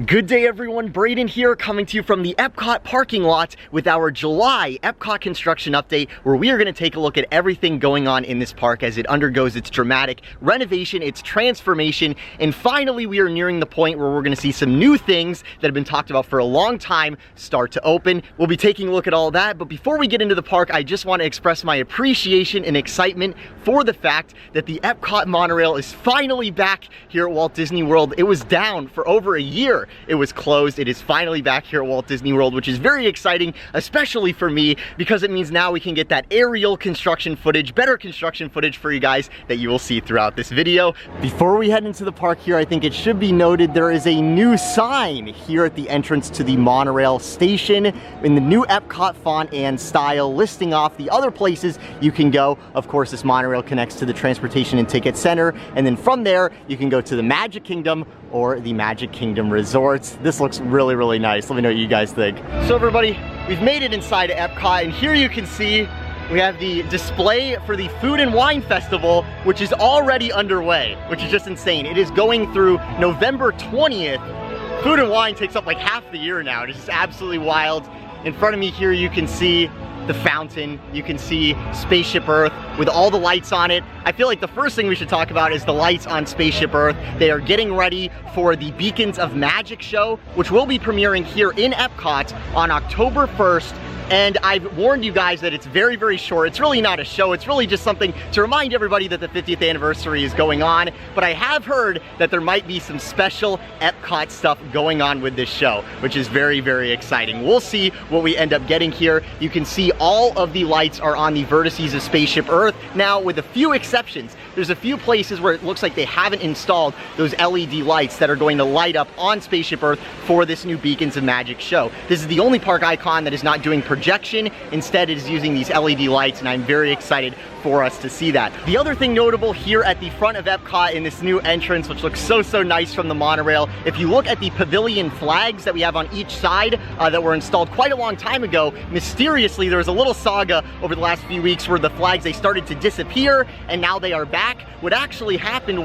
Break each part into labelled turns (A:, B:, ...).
A: Good day everyone, Brayden here coming to you from the Epcot parking lot with our July Epcot construction update, where we are going to take a look at everything going on in this park as it undergoes its dramatic renovation, its transformation, and finally we are nearing the point where we're going to see some new things that have been talked about for a long time start to open. We'll be taking a look at all that, but before we get into the park, I just want to express my appreciation and excitement for the fact that the Epcot Monorail is finally back here at Walt Disney World. It was down for over a year. It was closed. It is finally back here at Walt Disney World, which is very exciting, especially for me, because it means now we can get that aerial construction footage, better construction footage for you guys that you will see throughout this video. Before we head into the park here, I think it should be noted there is a new sign here at the entrance to the Monorail station in the new Epcot font and style, listing off the other places you can go. Of course, this monorail connects to the Transportation and Ticket Center, and then from there, you can go to the Magic Kingdom or the Magic Kingdom Resorts. This looks really, really nice. Let me know what you guys think. So everybody, we've made it inside of Epcot, and here you can see we have the display for the Food and Wine Festival, which is already underway, which is just insane. It is going through November 20th. Food and wine takes up like half the year now. It is just absolutely wild. In front of me here, you can see the fountain. You can see Spaceship Earth with all the lights on it. I feel like the first thing we should talk about is the lights on Spaceship Earth. They are getting ready for the Beacons of Magic show, which will be premiering here in Epcot on October 1st. And I've warned you guys that it's very, very short. It's really not a show. It's really just something to remind everybody that the 50th anniversary is going on. But I have heard that there might be some special Epcot stuff going on with this show, which is very, very exciting. We'll see what we end up getting here. You can see all of the lights are on the vertices of Spaceship Earth. Now, with a few exceptions, there's a few places where it looks like they haven't installed those LED lights that are going to light up on Spaceship Earth for this new Beacons of Magic show. This is the only park icon that is not doing projection. Instead, it is using these LED lights, and I'm very excited for us to see that. The other thing notable here at the front of Epcot in this new entrance, which looks so, so nice from the monorail, if you look at the Pavilion flags that we have on each side that were installed quite a long time ago, mysteriously there was a little saga over the last few weeks where the flags, they started to disappear and now they are back. What actually happened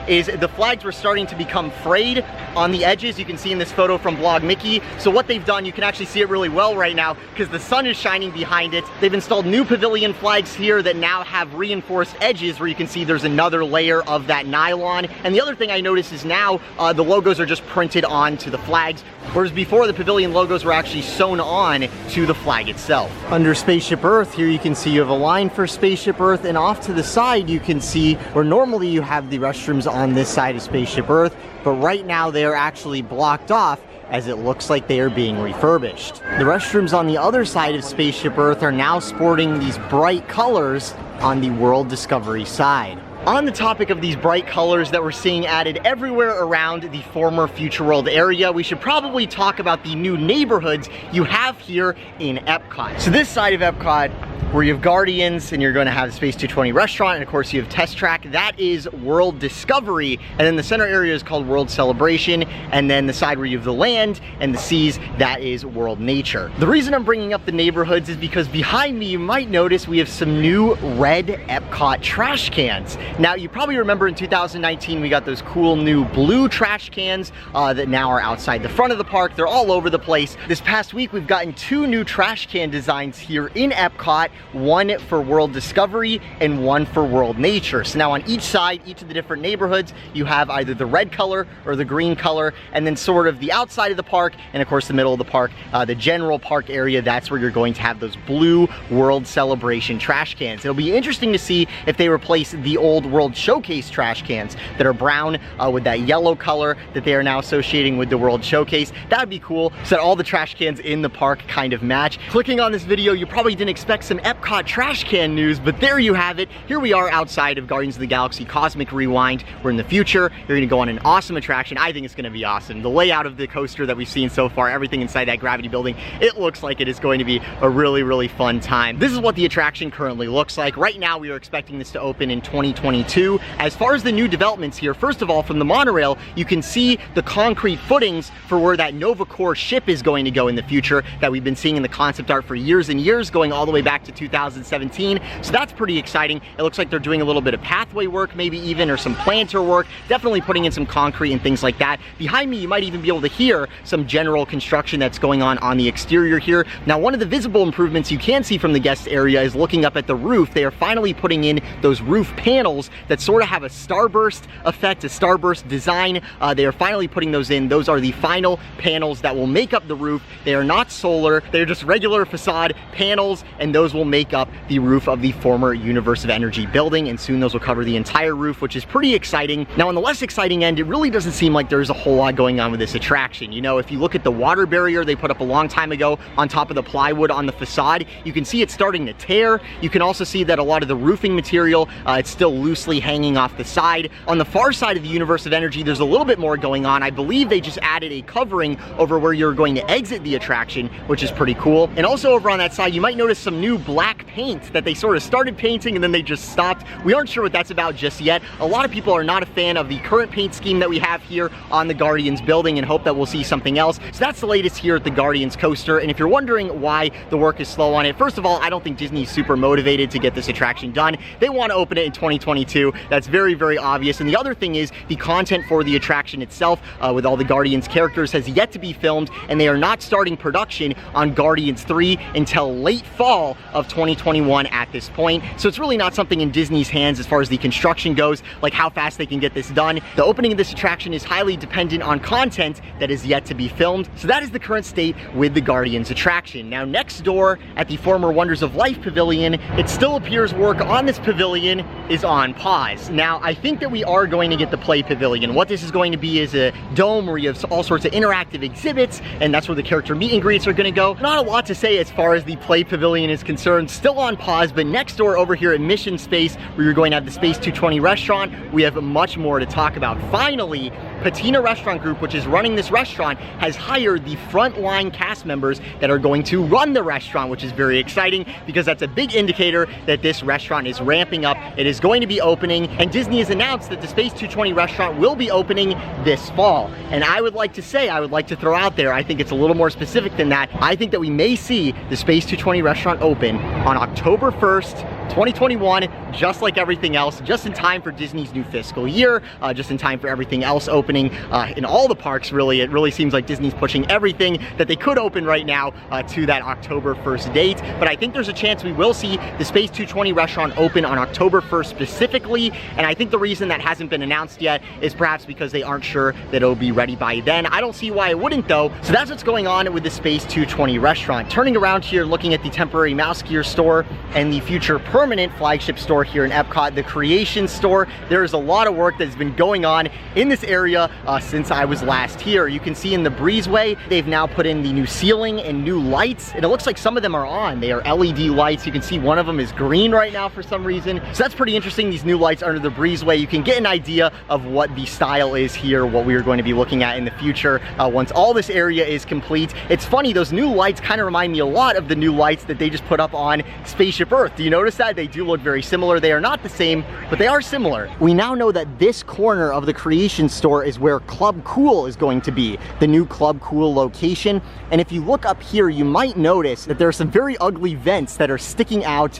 A: is the flags were starting to become frayed on the edges. You can see in this photo from Blog Mickey. So what they've done, you can actually see it really well right now because the sun is shining behind it. They've installed new Pavilion flags here that now have reinforced edges where you can see there's another layer of that nylon. And the other thing I noticed is now the logos are just printed onto the flags, whereas before the Pavilion logos were actually sewn on to the flag itself. Under Spaceship Earth, here you can see you have a line for Spaceship Earth, and off to the side you can see where normally you have the restrooms on this side of Spaceship Earth, but right now they are actually blocked off as it looks like they are being refurbished. The restrooms on the other side of Spaceship Earth are now sporting these bright colors on the World Discovery side. On the topic of these bright colors that we're seeing added everywhere around the former Future World area, we should probably talk about the new neighborhoods you have here in Epcot. So this side of Epcot, where you have Guardians and you're going to have the Space 220 restaurant, and of course you have Test Track, that is World Discovery. And then the center area is called World Celebration, and then the side where you have the land and the seas, that is World Nature. The reason I'm bringing up the neighborhoods is because behind me you might notice we have some new red Epcot trash cans. Now you probably remember in 2019 we got those cool new blue trash cans that now are outside the front of the park. They're all over the place. This past week we've gotten two new trash can designs here in Epcot, one for World Discovery and one for World Nature. So now on each side, each of the different neighborhoods, you have either the red color or the green color, and then sort of the outside of the park, and of course the middle of the park, the general park area, that's where you're going to have those blue World Celebration trash cans. It'll be interesting to see if they replace the old World Showcase trash cans that are brown with that yellow color that they are now associating with the World Showcase. That would be cool, so that all the trash cans in the park kind of match. Clicking on this video, you probably didn't expect some Epcot trash can news, but there you have it. Here we are outside of Guardians of the Galaxy Cosmic Rewind. We're in the future. You're gonna go on an awesome attraction. I think it's gonna be awesome. The layout of the coaster that we've seen so far, everything inside that gravity building, it looks like it is going to be a really, really fun time. This is what the attraction currently looks like. Right now, we are expecting this to open in 2022. As far as the new developments here, first of all, from the monorail, you can see the concrete footings for where that Nova Corps ship is going to go in the future that we've been seeing in the concept art for years and years, going all the way back to 2017. So that's pretty exciting. It looks like they're doing a little bit of pathway work, maybe even, or some planter work, definitely putting in some concrete and things like that. Behind me, you might even be able to hear some general construction that's going on the exterior here. Now, one of the visible improvements you can see from the guest area is looking up at the roof. They are finally putting in those roof panels that sort of have a starburst effect, a starburst design. They are finally putting those in. Those are the final panels that will make up the roof. They are not solar, they're just regular facade panels, and those will make up the roof of the former Universe of Energy building, and soon those will cover the entire roof, which is pretty exciting. Now, on the less exciting end, it really doesn't seem like there's a whole lot going on with this attraction. You know, if you look at the water barrier they put up a long time ago on top of the plywood on the facade, you can see it's starting to tear. You can also see that a lot of the roofing material, it's still loosely hanging off the side. On the far side of the Universe of Energy, there's a little bit more going on. I believe they just added a covering over where you're going to exit the attraction, which is pretty cool. And also over on that side, you might notice some new black paint that they sort of started painting and then they just stopped. We aren't sure what that's about just yet. A lot of people are not a fan of the current paint scheme that we have here on the Guardians building and hope that we'll see something else. So that's the latest here at the Guardians coaster. And if you're wondering why the work is slow on it, first of all, I don't think Disney's super motivated to get this attraction done. They want to open it in 2022. That's very, very obvious. And the other thing is the content for the attraction itself, with all the Guardians characters, has yet to be filmed, and they are not starting production on Guardians 3 until late fall of 2021 at this point. So it's really not something in Disney's hands as far as the construction goes, like how fast they can get this done. The opening of this attraction is highly dependent on content that is yet to be filmed. So that is the current state with the Guardians attraction. Now, next door at the former Wonders of Life Pavilion, it still appears work on this pavilion is on pause. Now, I think that we are going to get the Play Pavilion. What this is going to be is a dome where you have all sorts of interactive exhibits, and that's where the character meet and greets are going to go. Not a lot to say as far as the Play Pavilion is concerned. Still on pause, but next door over here at Mission Space, where you're going to have the Space 220 restaurant, we have much more to talk about. Finally, Patina Restaurant Group, which is running this restaurant, has hired the frontline cast members that are going to run the restaurant, which is very exciting because that's a big indicator that this restaurant is ramping up. It is going to be opening, and Disney has announced that the Space 220 restaurant will be opening this fall. And I would like to say, I would like to throw out there, I think it's a little more specific than that. I think that we may see the Space 220 restaurant open on October 1st, 2021, just like everything else, just in time for Disney's new fiscal year, just in time for everything else opening in all the parks, really. It really seems like Disney's pushing everything that they could open right now to that October 1st date. But I think there's a chance we will see the Space 220 restaurant open on October 1st specifically, and I think the reason that hasn't been announced yet is perhaps because they aren't sure that it'll be ready by then. I don't see why it wouldn't though. So that's what's going on with the Space 220 restaurant. Turning around here, looking at the temporary Mouse Gear store and the future permanent flagship store here in Epcot, the Creation store. There is a lot of work that's been going on in this area since I was last here. You can see in the breezeway, they've now put in the new ceiling and new lights, and it looks like some of them are on. They are LED lights. You can see one of them is green right now for some reason. So that's pretty interesting, these new lights under the breezeway. You can get an idea of what the style is here, what we are going to be looking at in the future once all this area is complete. It's funny, those new lights kind of remind me a lot of the new lights that they just put up on Spaceship Earth. Do you notice that? They do look very similar. They are not the same, but they are similar. We now know that this corner of the Creation store is where Club Cool is going to be, the new Club Cool location. And if you look up here, you might notice that there are some very ugly vents that are sticking out,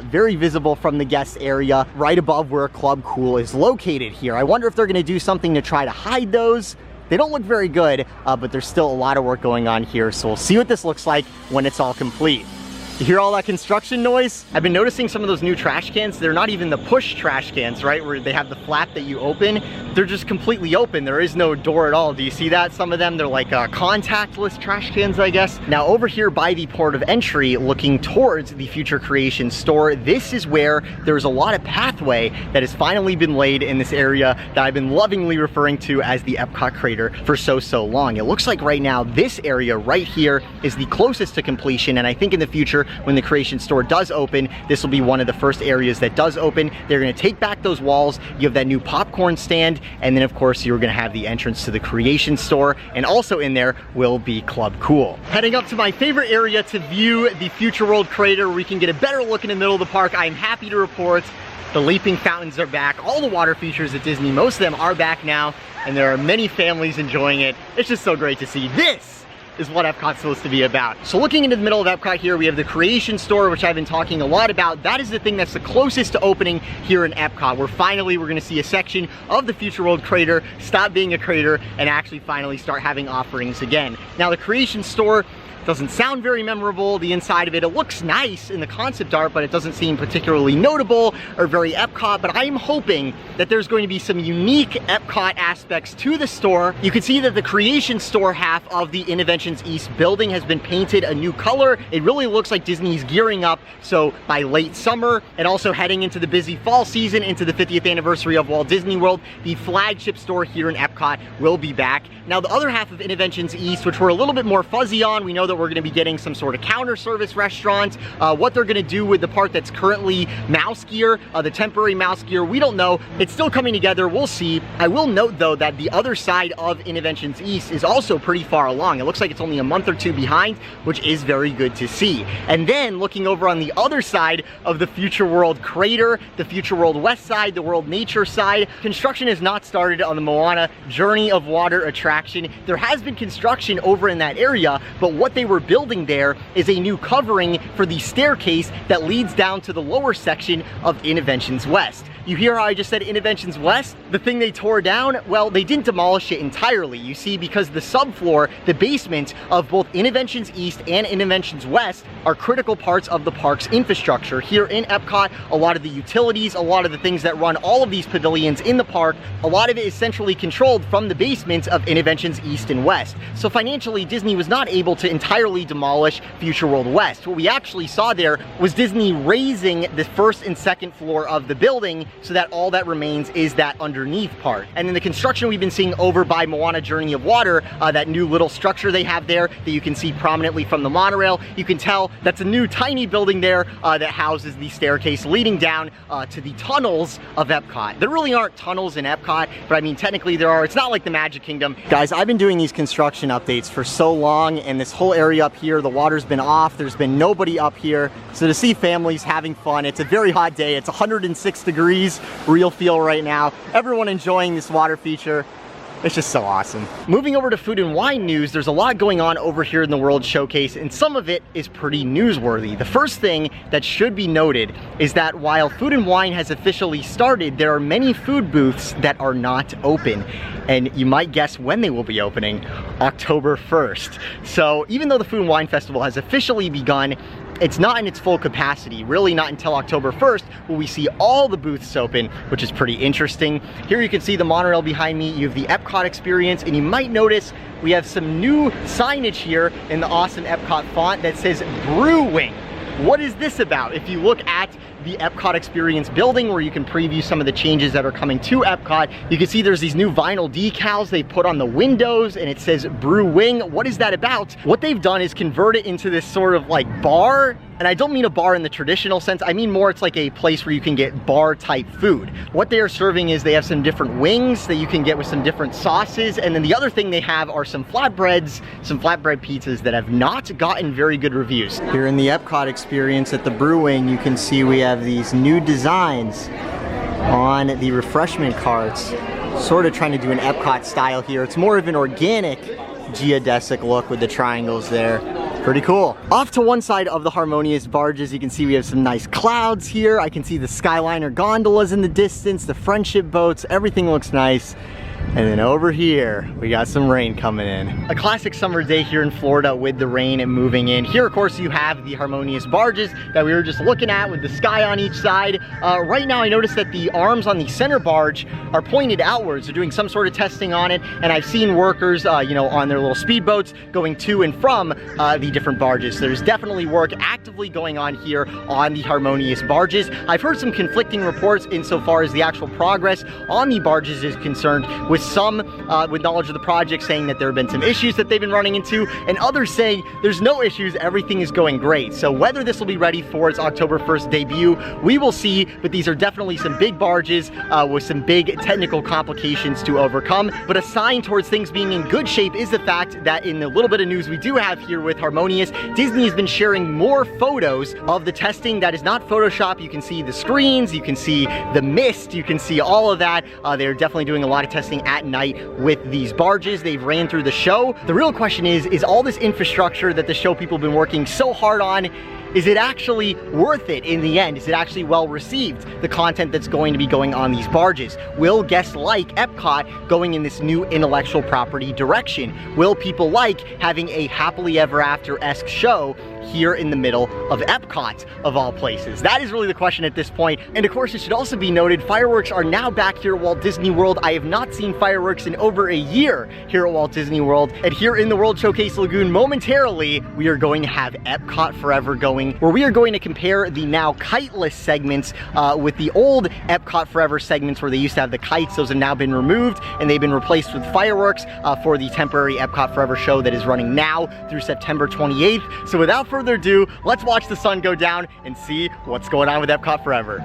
A: very visible from the guest area, right above where Club Cool is located here. I wonder if they're going to do something to try to hide those. They don't look very good, but there's still a lot of work going on here, so we'll see what this looks like when it's all complete. You hear all that construction noise? I've been noticing some of those new trash cans, they're not even the push trash cans, right? Where they have the flap that you open. They're just completely open. There is no door at all. Do you see that? Some of them, they're like contactless trash cans, I guess. Now over here by the port of entry, looking towards the Future Creation store, this is where there's a lot of pathway that has finally been laid in this area that I've been lovingly referring to as the Epcot Crater for so long. It looks like right now, this area right here is the closest to completion, and I think in the future, when the Creation store does open, this will be one of the first areas that does open. They're going to take back those walls. You have that new popcorn stand, and then of course you're going to have the entrance to the Creation store, and also in there will be Club Cool. Heading up to my favorite area to view the Future World Crater, where we can get a better look in the middle of the park. I'm happy to report the leaping fountains are back. All the water features at Disney, most of them are back now, and there are many families enjoying it. It's just so great to see. This is what Epcot's supposed to be about. So looking into the middle of Epcot here, we have the Creation Store, which I've been talking a lot about. That is the thing that's the closest to opening here in Epcot, where finally we're gonna see a section of the Future World crater stop being a crater and actually finally start having offerings again. Now the Creation Store doesn't sound very memorable. The inside of it, it looks nice in the concept art, but it doesn't seem particularly notable or very Epcot. But I'm hoping that there's going to be some unique Epcot aspects to the store. You can see that the Creation Store half of the Innoventions East building has been painted a new color. It really looks like Disney's gearing up. So by late summer and also heading into the busy fall season, into the 50th anniversary of Walt Disney World, the flagship store here in Epcot will be back. Now the other half of Innoventions East, which we're a little bit more fuzzy on, we know that we're going to be getting some sort of counter service restaurant. What they're going to do with the part that's currently Mouse Gear, the temporary Mouse Gear, we don't know. It's still coming together. We'll see. I will note though that the other side of Innoventions East is also pretty far along. It looks like it's only a month or two behind, which is very good to see. And then looking over on the other side of the Future World crater, the Future World West side, the World Nature side, construction has not started on the Moana Journey of Water attraction. There has been construction over in that area, but what they were building there is a new covering for the staircase that leads down to the lower section of Innoventions West. You hear how I just said Innoventions West? The thing they tore down, well, they didn't demolish it entirely, you see, because the subfloor, the basement of both Innoventions East and Innoventions West are critical parts of the park's infrastructure. Here in Epcot, a lot of the utilities, a lot of the things that run all of these pavilions in the park, a lot of it is centrally controlled from the basements of Innoventions East and West. So financially, Disney was not able to entirely demolish Future World West. What we actually saw there was Disney raising the first and second floor of the building so that all that remains is that underneath part. And in the construction we've been seeing over by Moana Journey of Water, that new little structure they have there that you can see prominently from the monorail, you can tell that's a new tiny building there that houses the staircase leading down to the tunnels of Epcot. There really aren't tunnels in Epcot, but I mean technically there are. It's not like the Magic Kingdom. Guys, I've been doing these construction updates for so long, and this whole area up here, the water's been off, there's been nobody up here. So to see families having fun, it's a very hot day, it's 106 degrees real feel right now, everyone enjoying this water feature. It's just so awesome. Moving over to food and wine news, there's a lot going on over here in the World Showcase, and some of it is pretty newsworthy. The first thing that should be noted is that while food and wine has officially started, there are many food booths that are not open. And you might guess when they will be opening, October 1st. So even though the Food and Wine Festival has officially begun, it's not in its full capacity. Really not until October 1st will we see all the booths open, which is pretty interesting. Here you can see the monorail behind me. You have the Epcot experience, and you might notice we have some new signage here in the awesome Epcot font that says Brewing. What is this about? If you look at the Epcot Experience building where you can preview some of the changes that are coming to Epcot, you can see there's these new vinyl decals they put on the windows and it says Brewing. What is that about? What they've done is convert it into this sort of like bar. And I don't mean a bar in the traditional sense, I mean more it's like a place where you can get bar type food. What they are serving is they have some different wings that you can get with some different sauces, and then the other thing they have are some flatbreads, some flatbread pizzas that have not gotten very good reviews. Here in the Epcot Experience at the Brewing, you can see we have these new designs on the refreshment carts, sort of trying to do an Epcot style here. It's more of an organic geodesic look with the triangles there. Pretty cool. Off to one side of the Harmonious barges, you can see we have some nice clouds here. I can see the Skyliner gondolas in the distance, the Friendship boats, everything looks nice. And then over here, we got some rain coming in. A classic summer day here in Florida with the rain and moving in. Here, of course, you have the Harmonious barges that we were just looking at with the sky on each side. Right now, I noticed that the arms on the center barge are pointed outwards. They're doing some sort of testing on it, and I've seen workers, you know, on their little speedboats going to and from the different barges. So there's definitely work actively going on here on the Harmonious barges. I've heard some conflicting reports insofar as the actual progress on the barges is concerned, with some with knowledge of the project saying that there have been some issues that they've been running into, and others saying there's no issues, everything is going great. So whether this will be ready for its October 1st debut, we will see, but these are definitely some big barges with some big technical complications to overcome. But a sign towards things being in good shape is the fact that in the little bit of news we do have here with Harmonious, Disney has been sharing more photos of the testing that is not Photoshop. You can see the screens, you can see the mist, you can see all of that. They're definitely doing a lot of testing happening at night with these barges. They've ran through the show. The real question is all this infrastructure that the show people have been working so hard on, is it actually worth it in the end? Is it actually well received, the content that's going to be going on these barges? Will guests like Epcot going in this new intellectual property direction? Will people like having a happily ever after-esque show here in the middle of Epcot, of all places? That is really the question at this point. And of course, it should also be noted, fireworks are now back here at Walt Disney World. I have not seen fireworks in over a year here at Walt Disney World. And here in the World Showcase Lagoon, momentarily, we are going to have Epcot Forever going, where we are going to compare the now kiteless segments with the old Epcot Forever segments where they used to have the kites. Those have now been removed and they've been replaced with fireworks for the temporary Epcot Forever show that is running now through September 28th. So without further ado, let's watch the sun go down and see what's going on with Epcot Forever.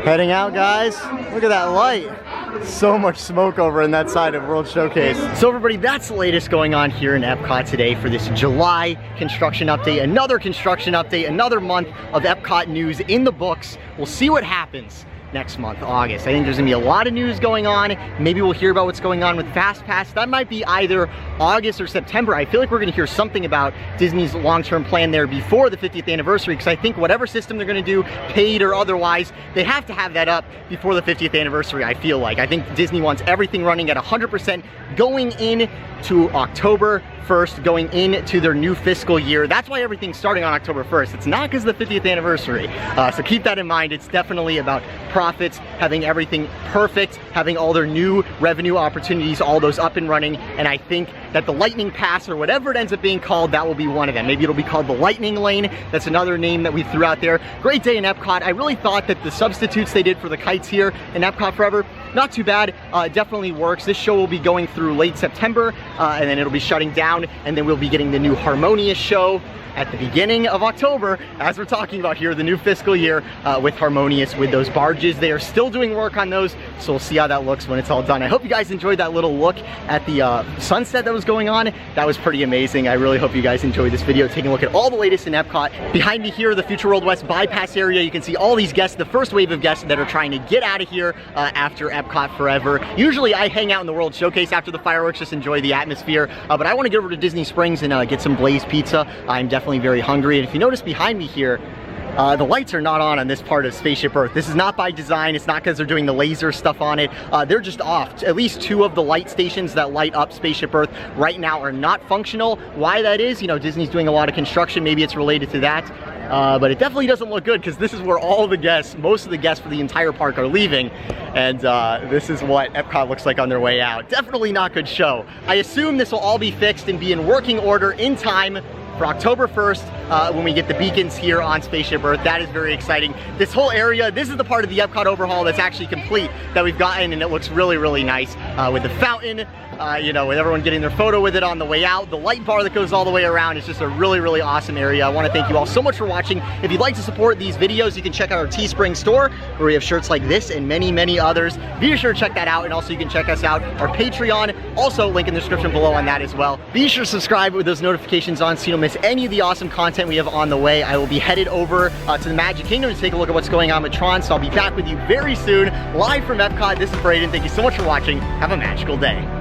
A: Heading out, guys. Look at that light. So much smoke over in that side of World Showcase. So everybody, that's the latest going on here in Epcot today for this July construction update. Another construction update, another month of Epcot news in the books. We'll see what happens next month, August. I think there's gonna be a lot of news going on. Maybe we'll hear about what's going on with Fast Pass. That might be either August or September. I feel like we're gonna hear something about Disney's long-term plan there before the 50th anniversary, because I think whatever system they're gonna do, paid or otherwise, they have to have that up before the 50th anniversary, I feel like. I think Disney wants everything running at 100% going in to October 1st, going into their new fiscal year. That's why everything's starting on October 1st. It's not because of the 50th anniversary. So keep that in mind. It's definitely about profits, having everything perfect, having all their new revenue opportunities, all those up and running. And I think that the Lightning Pass, or whatever it ends up being called, that will be one of them. Maybe it'll be called the Lightning Lane. That's another name that we threw out there. Great day in Epcot. I really thought that the substitutes they did for the kites here in Epcot Forever, not too bad. It definitely works. This show will be going through late September, and then it'll be shutting down, and then we'll be getting the new Harmonious show at the beginning of October, as we're talking about here, the new fiscal year with Harmonious, with those barges. They are still doing work on those, so we'll see how that looks when it's all done. I hope you guys enjoyed that little look at the sunset that was going on. That was pretty amazing. I really hope you guys enjoyed this video, taking a look at all the latest in Epcot. Behind me here, the Future World West bypass area, you can see all these guests, the first wave of guests that are trying to get out of here after Epcot Forever. Usually I hang out in the World Showcase after the fireworks, just enjoy the atmosphere, but I want to get over to Disney Springs and get some Blaze Pizza. I'm definitely very hungry. And if you notice behind me here, the lights are not on this part of Spaceship Earth. This is not by design. It's not because they're doing the laser stuff on it. They're just off. At least 2 of the light stations that light up Spaceship Earth right now are not functional. Why that is, you know, Disney's doing a lot of construction. Maybe it's related to that. But it definitely doesn't look good, because this is where all the guests, most of the guests for the entire park are leaving. And this is what Epcot looks like on their way out. Definitely not good show. I assume this will all be fixed and be in working order in time for October 1st when we get the beacons here on Spaceship Earth. That is very exciting. This whole area, this is the part of the Epcot Overhaul that's actually complete that we've gotten, and it looks really, really nice with the fountain, you know, with everyone getting their photo with it on the way out. The light bar that goes all the way around is just a really, really awesome area. I want to thank you all so much for watching. If you'd like to support these videos, you can check out our Teespring store, where we have shirts like this and many, many others. Be sure to check that out, and also you can check us out, our Patreon, also link in the description below on that as well. Be sure to subscribe with those notifications on so you don't miss any of the awesome content content we have on the way. I will be headed over to the Magic Kingdom to take a look at what's going on with Tron, so I'll be back with you very soon, live from Epcot. This is Brayden. Thank you so much for watching. Have a magical day.